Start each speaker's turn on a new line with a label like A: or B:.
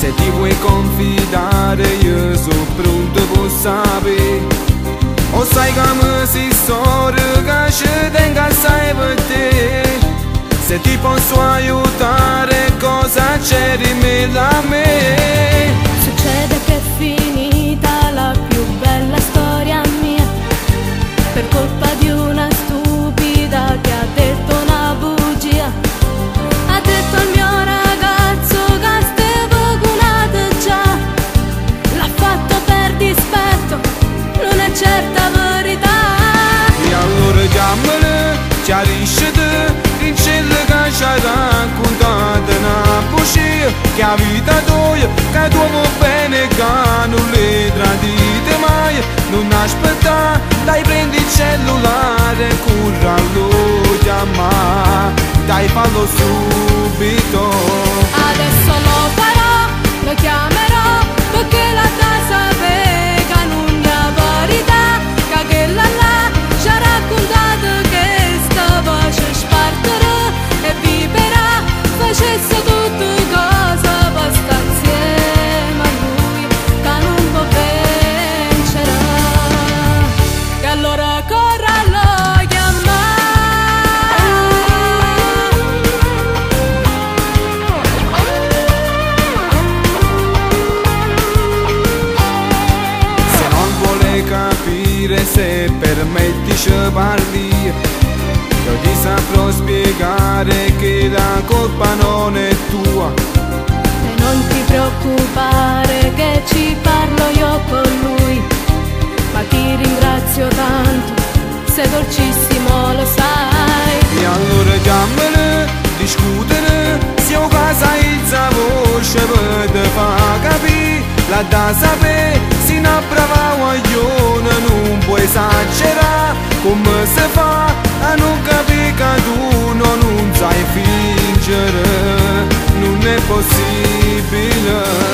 A: Se ti vuoi confidare io sono pronto per sapere. O sai come si storia che ci tengo assai per te. Se ti posso aiutare cosa c'è di meglio a me?
B: Succede che è finita la più bella storia mia per colpa di una stupida che ha detto una bugia. Ha detto al mio ragazzo che stavo curata già. L'ha fatto per dispetto, non è certa verità.
A: E allora chiamala, chiarisciti in cielo che ci ha raccontato una bugia. Che la vita tua, che tu vuoi bene, che non le tradite mai. Non aspettare, dai prendi il cellulare e curralo chiama. Dai fallo subito.
B: Adesso lo farò, lo chiamerò perché la casa vega non è verità. Che quella là ci ha raccontato che sta voce sparterà e vivrà, facesse tutto cosa basta insieme a lui che non può vincerà. E allora corralo
A: se permetti ci parli, io ti saprò spiegare che la colpa non è tua.
B: E non ti preoccupare che ci parlo io con lui, ma ti ringrazio tanto, sei dolcissimo lo sai.
A: E allora chiamala, discutere, se o casa il voce per te fa capire, la da sapere, si ne brava guaglione, non puoi esagerare, come si fa a non capire che tu non sai fingere, non è possibile.